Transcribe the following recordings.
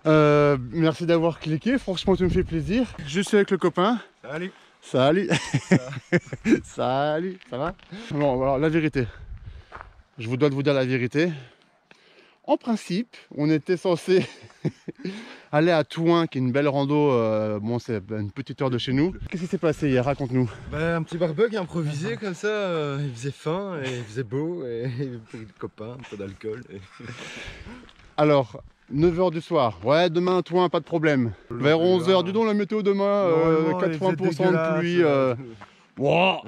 Merci d'avoir cliqué, franchement tu me fais plaisir. Je suis avec le copain. Salut. Salut. Salut, ça va? Bon, alors la vérité. Je vous dois de vous dire la vérité. En principe, on était censé aller à Touin, qui est une belle rando. Bon, c'est une petite heure de chez nous. Qu'est-ce qui s'est passé hier? Raconte-nous. Bah, un petit barbecue improvisé comme ça, il faisait faim et il faisait beau et il avait pris le copain, un peu d'alcool. Et... Alors, 9 h du soir. Ouais, demain, Touin, pas de problème. Vers 11 h, dis donc la météo demain, 80% de pluie. Wow.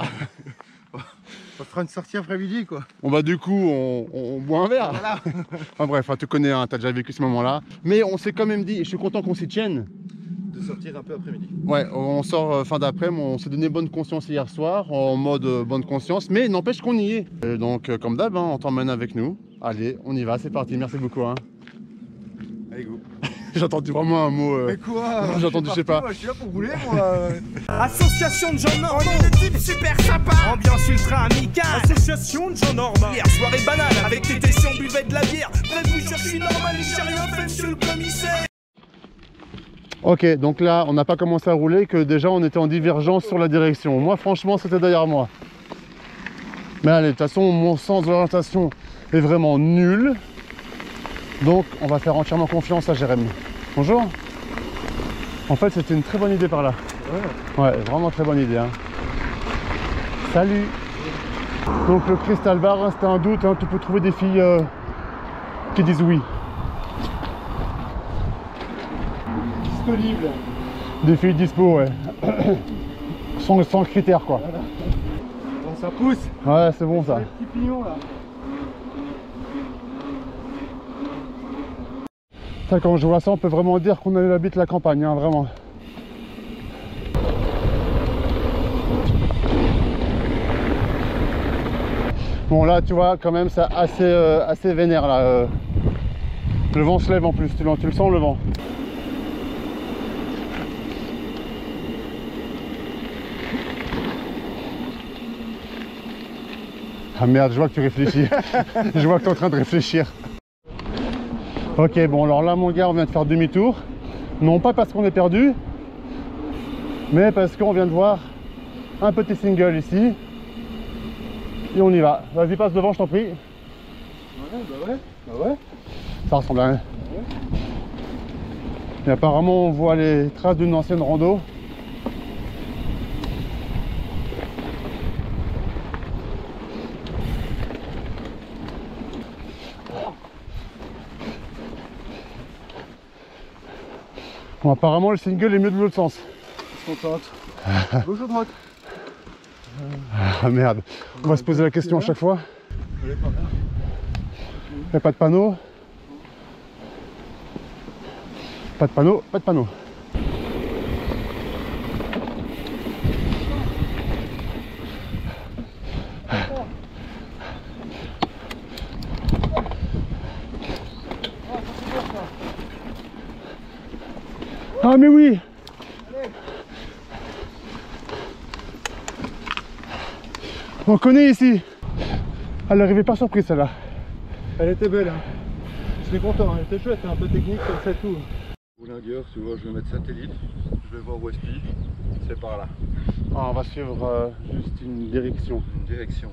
On fera une sortie après-midi quoi. On va du coup, on boit un verre. Voilà. Enfin bref, tu connais, hein, t'as déjà vécu ce moment-là. Mais on s'est quand même dit, et je suis content qu'on s'y tienne. De sortir un peu après-midi. Ouais, on sort fin d'après-midi, on s'est donné bonne conscience hier soir, en mode bonne conscience, mais n'empêche qu'on y est. Et donc, comme d'hab, hein, on t'emmène avec nous. Allez, on y va, c'est parti, merci beaucoup. Hein. Allez go. J'ai entendu vraiment un mot. Mais quoi? J'ai entendu, je sais pas. Moi, je suis là pour rouler moi. Association de gens normaux. On est des types super sympas. Ambiance ultra amicale. Association de gens normaux. Hier soirée banale. Avec tes tessions, on buvait de la bière. Bref, vous cherchez normal et j'ai rien fait, monsieur le commissaire. Ok, donc là, on n'a pas commencé à rouler, que déjà on était en divergence sur la direction. Moi, franchement, c'était derrière moi. Mais allez, de toute façon, mon sens de l'orientation est vraiment nul. Donc, on va faire entièrement confiance à Jérémy. Bonjour. En fait, c'était une très bonne idée par là. Ouais, vraiment très bonne idée. Hein. Salut. Donc, le Crystal Bar, hein, c'était un doute. Hein, tu peux trouver des filles qui disent oui. Disponible. Des filles dispo, ouais. sans critères, quoi. Voilà. Bon, ça pousse. Ouais, c'est bon ça. Les petits pignons là. Ça, quand je vois ça, on peut vraiment dire qu'on habite la campagne, hein, vraiment. Bon là, tu vois, quand même, c'est assez vénère là. Le vent se lève en plus, tu le sens le vent. Ah merde, je vois que tu réfléchis. Je vois que tu es en train de réfléchir. Ok, bon, alors là, mon gars, on vient de faire demi-tour. Non pas parce qu'on est perdu, mais parce qu'on vient de voir un petit single ici. Et on y va. Vas-y, passe devant, je t'en prie. Bah ouais. Ça ressemble à rien. Et apparemment, on voit les traces d'une ancienne rando. Bon, apparemment, le single est mieux de l'autre sens. Je suis contente. Gauche ou droite? Ah merde, on va se poser la question à chaque fois. Il n'y a pas de panneau. Pas de panneau, pas de panneau. Ah mais oui. On connaît ici. Elle n'arrivait pas surprise celle-là. Elle était belle, hein. Je suis content, elle était chouette, un peu technique comme ça tout. Boulingueur, tu vois, je vais mettre satellite, je vais voir où est-ce qu'il c'est par là. Ah, on va suivre juste une direction. Une direction.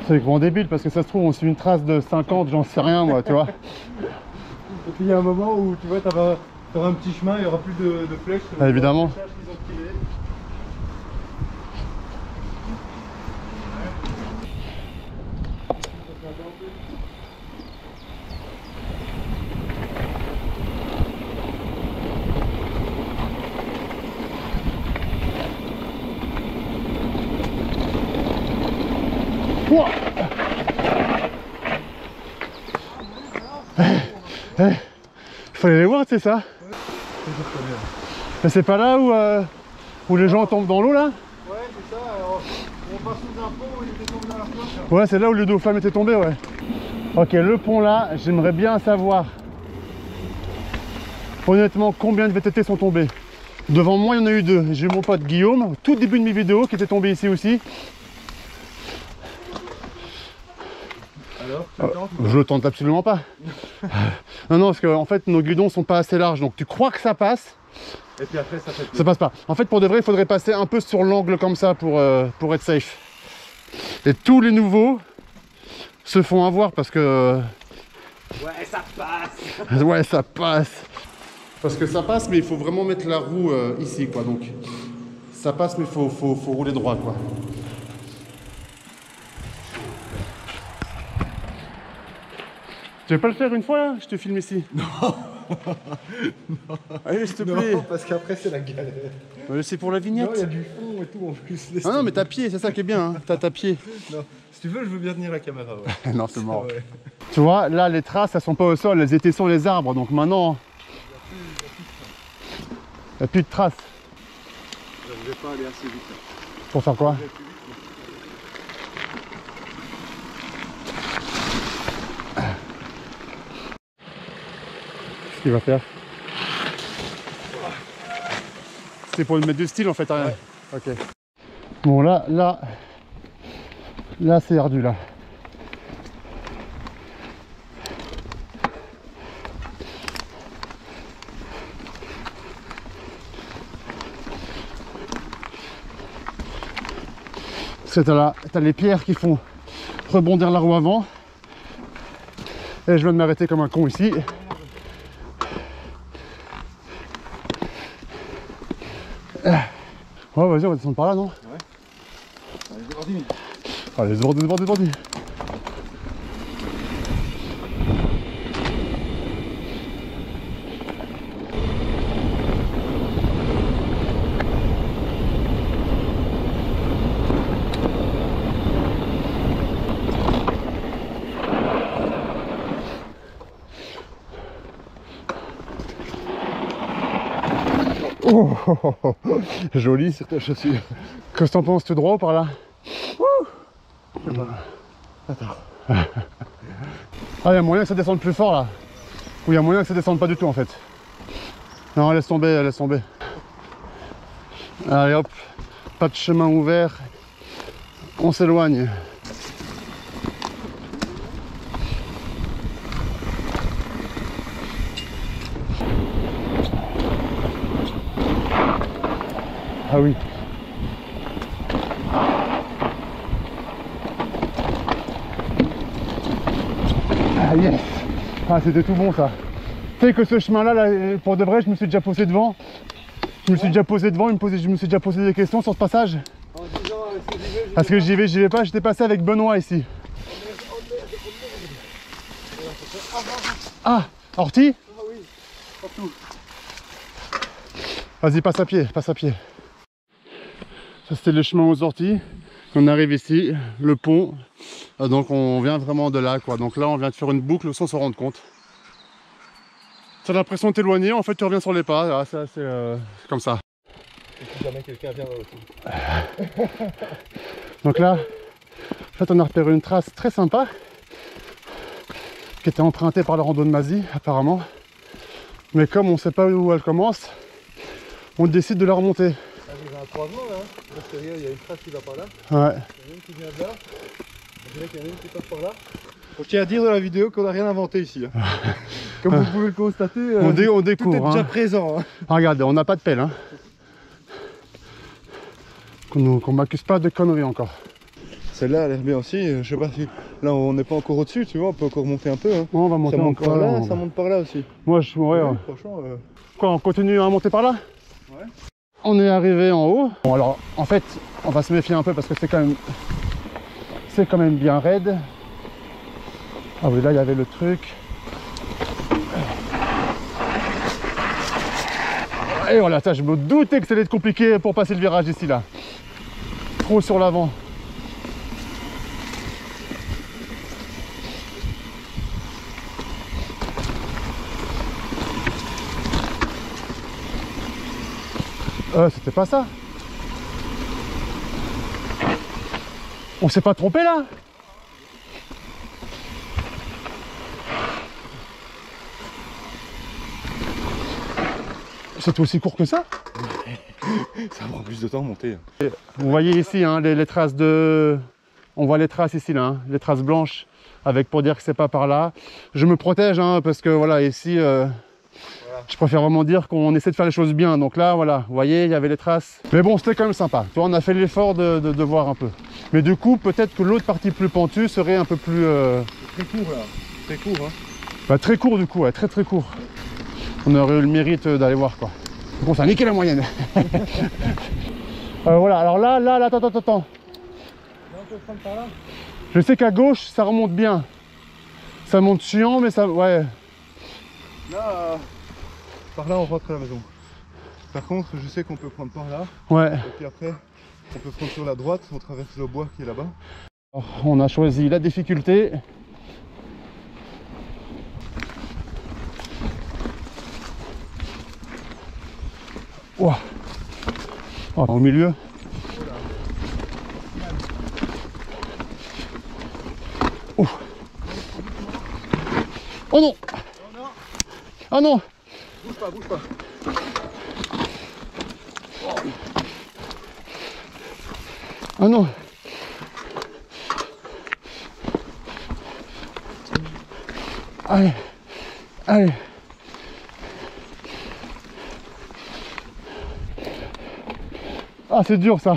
C'est vraiment débile parce que ça se trouve on suit une trace de 50, j'en sais rien moi, tu vois. Et puis il y a un moment où tu vois, t'auras un petit chemin, il n'y aura plus de flèches. Ah, évidemment. Wow. Il fallait les voir, c'est ça. Mais c'est pas là où les gens tombent dans l'eau là? Ouais, c'est ça. Alors, on passe sous un pont où il était tombé dans la flotte. Ouais, c'est là où le dos flamme était tombé, ouais. Ok, le pont là, j'aimerais bien savoir honnêtement combien de VTT sont tombés. Devant moi, il y en a eu 2. J'ai eu mon pote Guillaume, au tout début de mes vidéos, qui était tombé ici aussi. Alors, tu le tentes ou pas? Je le tente absolument pas. Non, parce qu'en fait, nos guidons sont pas assez larges, donc tu crois que ça passe. Et puis après, ça fait plus. Ça passe pas. En fait, pour de vrai, il faudrait passer un peu sur l'angle comme ça pour être safe. Et tous les nouveaux se font avoir parce que... Ouais, ça passe. Ouais, ça passe. Parce que ça passe, mais il faut vraiment mettre la roue ici, quoi. Donc, ça passe, mais il faut rouler droit, quoi. Tu veux pas le faire une fois, là? Je te filme ici. Non. Allez, s'il te plaît. Non, parce qu'après, c'est la galère. C'est pour la vignette. Non, il y a du fond et tout en plus. Ah non, mais t'as pied, c'est ça qui est bien. Hein. T'as ta pied. Non, si tu veux, je veux bien tenir la caméra. Ouais. Non, c'est mort. Ouais. Tu vois, là, les traces, elles sont pas au sol, elles étaient sur les arbres. Donc maintenant, il n'y a plus de traces. Je vais pas aller assez vite. Là. Pour faire quoi? Qu'est-ce qu'il va faire? C'est pour le mettre de style en fait, hein. Ouais. Ok. Bon là c'est ardu là. Parce que t'as les pierres qui font rebondir la roue avant. Et je viens de m'arrêter comme un con ici. Ouais, vas-y, on va descendre par là, non? Ouais. Allez, débordis. Allez, débordis. Oh, oh, oh, oh. Joli sur ta chaussure. Qu'est-ce que t'en penses, tout droit ou par là? Je sais pas. Attends. Ah, il y a moyen que ça descende plus fort là. Ou il y a moyen que ça descende pas du tout en fait. Non, laisse tomber, laisse tomber. Allez hop, pas de chemin ouvert. On s'éloigne. Ah oui. Ah yes. Ah c'était tout bon ça. Tu sais que ce chemin là, pour de vrai, je me suis déjà posé devant. Je me suis déjà posé devant, je me suis déjà posé des questions sur ce passage. En disant, est-ce que j'y vais, Parce que j'y vais pas, j'étais passé avec Benoît ici. Ah, Orti? Ah oui, partout. Vas-y, passe à pied, passe à pied. Ça c'était le chemin aux orties. On arrive ici, le pont. Donc on vient vraiment de là, quoi. Donc là on vient de faire une boucle sans s'en rendre compte. Tu as l'impression de t'éloigner, en fait tu reviens sur les pas. Là, c'est comme ça. Et si jamais quelqu'un vient aussi. Donc là, en fait on a repéré une trace très sympa qui était empruntée par la rando de Mazie apparemment. Mais comme on ne sait pas où elle commence, on décide de la remonter. Il y a un croisement là, parce que regarde, il y a une trace qui va par là. Ouais. Il y en a une qui vient de là. Je dirais qu'il y en a une qui passe par là. Je tiens à dire dans la vidéo qu'on n'a rien inventé ici. Hein. Comme vous pouvez le constater, On tout découvre. est déjà Hein. présent. Hein. Regardez, on n'a pas de pelle. Hein. Qu'on m'accuse pas de conneries encore. Celle-là a l'air bien aussi. Je sais pas si. Là, on n'est pas encore au-dessus, tu vois, on peut encore monter un peu. Hein. On va monter Ça monte encore. par là, ça monte par là aussi. Moi, je. Ouais, ouais. Franchement. Quoi, on continue à monter par là? Ouais. On est arrivé en haut. Bon, alors, en fait, on va se méfier un peu parce que c'est quand même bien raide. Ah oui, là, il y avait le truc. Et voilà, ça, je me doutais que ça allait être compliqué pour passer le virage ici, là. Trop sur l'avant. C'était pas ça. On s'est pas trompé là. C'est aussi court que ça. Ça prend plus de temps à monter. Vous voyez ici hein, les traces de... On voit les traces ici là, hein, les traces blanches avec pour dire que c'est pas par là. Je me protège hein, parce que voilà, ici, je préfère vraiment dire qu'on essaie de faire les choses bien. Donc là, voilà, vous voyez, il y avait les traces. Mais bon, c'était quand même sympa. Tu vois, on a fait l'effort de voir un peu. Mais du coup, peut-être que l'autre partie plus pentue serait un peu plus... Très court là, très court hein. Bah, très court du coup, ouais, très très court. On aurait eu le mérite d'aller voir quoi. Bon, ça a niqué la moyenne. Voilà, alors là, attends. Je sais qu'à gauche, ça remonte bien. Ça monte chiant, mais ça... Ouais. Là, par là, on rentre à la maison. Par contre, je sais qu'on peut prendre par là. Ouais. Et puis après, on peut prendre sur la droite, on traverse le bois qui est là-bas. On a choisi la difficulté. Wow. Oh, au milieu. Oh, oh non. Ah non. Bouge pas, bouge pas. Ah non. Allez. Allez. Ah, c'est dur ça.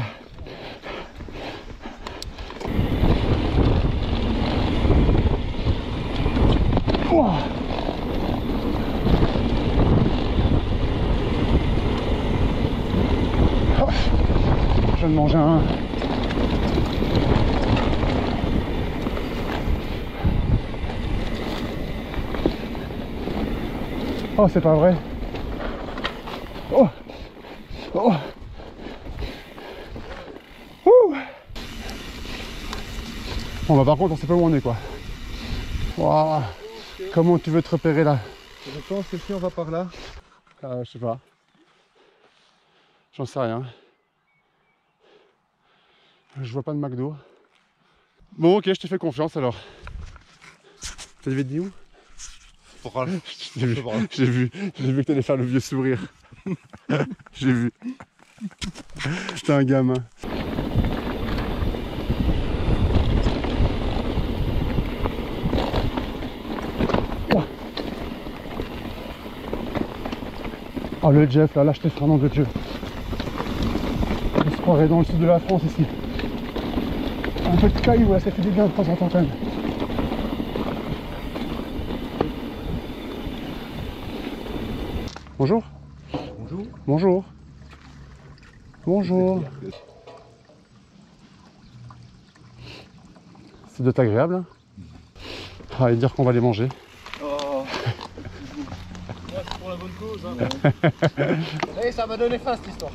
Ouah. Je viens de manger un. Oh, c'est pas vrai. Oh. Oh. Ouh. Bon bah par contre on sait pas où on est quoi. Wow. Comment tu veux te repérer là? Je pense que si on va par là. Je sais pas. J'en sais rien. Je vois pas de McDo. Bon ok, je te fais confiance alors. T'as dit où? J'ai vu que t'allais faire le vieux sourire. J'ai vu. J'étais un gamin. Oh le Jeff là, je te ferai un nom de Dieu. On se croirait dans le sud de la France ici. Un peu de cailloux là, ça fait du bien de temps en temps quand même. Bonjour. Bonjour. Bonjour. Bonjour. Ça doit être agréable. Hein. Ah, et dire qu'on va les manger. Oh. C'est pour la bonne cause. Hein. Hey, ça m'a donné faim cette histoire.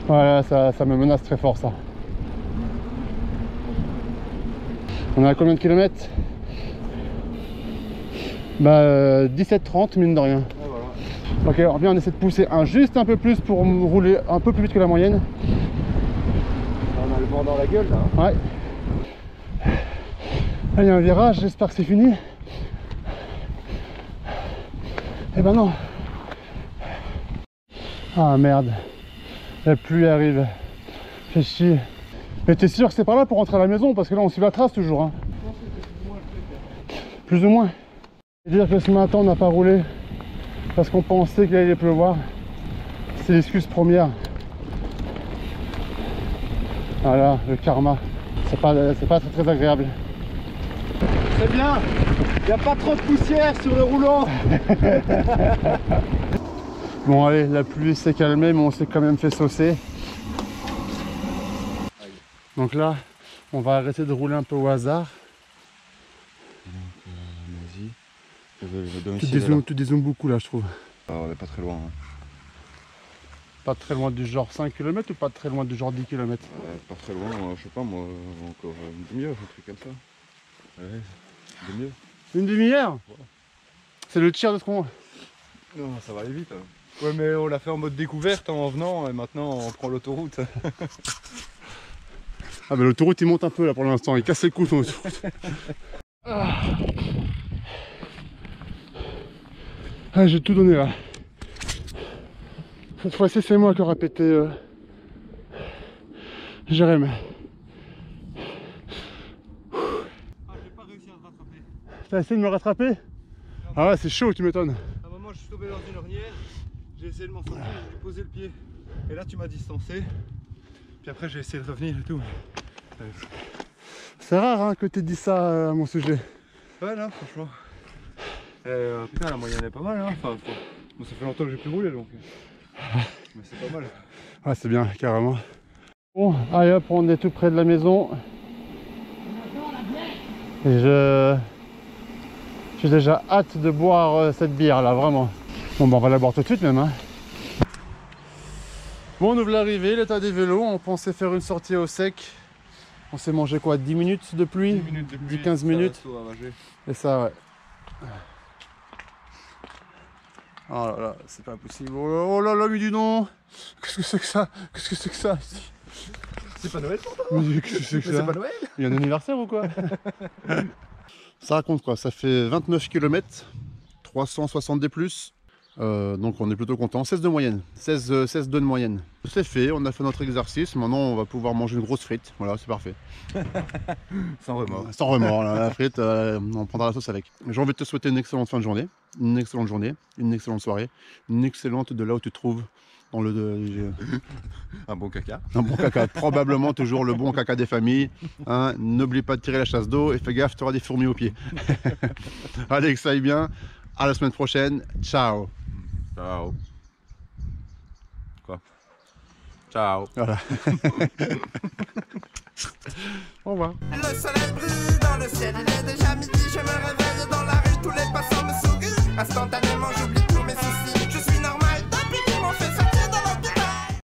Voilà, ça me menace très fort ça. On est à combien de kilomètres? Bah 17-30 mine de rien. Ouais, voilà. Ok, alors bien on essaie de pousser juste un peu plus pour rouler un peu plus vite que la moyenne. On a le vent dans la gueule là. Ouais. Là il y a un virage, j'espère que c'est fini. Eh ben non. Ah merde. La pluie arrive. Fait chier. Mais t'es sûr que c'est par là pour rentrer à la maison? Parce que là on suit la trace toujours. Hein. Plus ou moins. Dire que ce matin on n'a pas roulé parce qu'on pensait qu'il allait pleuvoir, c'est l'excuse première. Voilà, le karma. C'est pas très agréable. C'est bien. Il n'y a pas trop de poussière sur le roulant. Bon allez, la pluie s'est calmée mais on s'est quand même fait saucer. Donc là, on va arrêter de rouler un peu au hasard. Tu dézoomes beaucoup là je trouve. Alors, on n'est pas très loin. Hein. Pas très loin du genre 5 km ou pas très loin du genre 10 km? Pas très loin, je sais pas moi, encore une demi-heure, un truc comme ça. Ouais, une demi-heure. Une demi-heure? Ouais. C'est le tiers de ce qu'on... Non, ça va aller vite. Hein. Ouais mais on l'a fait en mode découverte en venant et maintenant on prend l'autoroute. Ah bah l'autoroute il monte un peu là pour l'instant, il casse les couilles son autoroute. Ah, j'ai tout donné là. Cette fois-ci c'est moi qui aurais pété. Jérémy. Ah, j'ai pas réussi à me rattraper. T'as essayé de me rattraper? Ah ouais, c'est chaud, tu m'étonnes. À un moment, je suis tombé dans une ornière, j'ai essayé de m'en sortir, j'ai posé le pied. Et là, tu m'as distancé. Puis après, j'ai essayé de revenir et tout. C'est rare hein, que t'aies dit ça à mon sujet. Ouais, non, franchement. Putain, la moyenne est pas mal, hein. Enfin, bon, ça fait longtemps que j'ai plus roulé donc. Mais c'est pas mal. Ah, c'est bien, carrément. Bon, allez hop, on est tout près de la maison. Et j'ai déjà hâte de boire cette bière là, vraiment. Bon, bah, on va la boire tout de suite même. Hein. Bon, on ouvre l'arrivée, l'état des vélos. On pensait faire une sortie au sec. On s'est mangé quoi, 10 minutes de pluie? 10 minutes de pluie, 10-15 minutes. Et ça, ouais. Oh là là, c'est pas possible. Oh là là, mais dis non. Qu'est-ce que c'est que ça? Qu'est-ce que c'est que ça? C'est pas Noël pour toi? Mais qu'est-ce que c'est que ça? C'est pas Noël? Il y a un anniversaire ou quoi? Ça raconte quoi? Ça fait 29 km, 360 plus. Donc on est plutôt content. 16 de moyenne, 16 de moyenne. C'est fait, on a fait notre exercice. Maintenant on va pouvoir manger une grosse frite. Voilà, c'est parfait. Sans remords. Sans remords, là, la frite, on prendra la sauce avec. J'ai envie de te souhaiter une excellente fin de journée, une excellente journée, une excellente soirée, une excellente de là où tu te trouves. Dans le, un bon caca. Un bon caca, probablement toujours le bon caca des familles. Hein. N'oublie pas de tirer la chasse d'eau et fais gaffe, tu auras des fourmis aux pieds. Allez, que ça aille bien. À la semaine prochaine. Ciao. Ciao. Quoi? Ciao. Voilà. Au revoir. Le soleil brille dans le ciel, il est déjà midi, je me réveille dans la rue, tous les passants me sourient. Instantanément j'oublie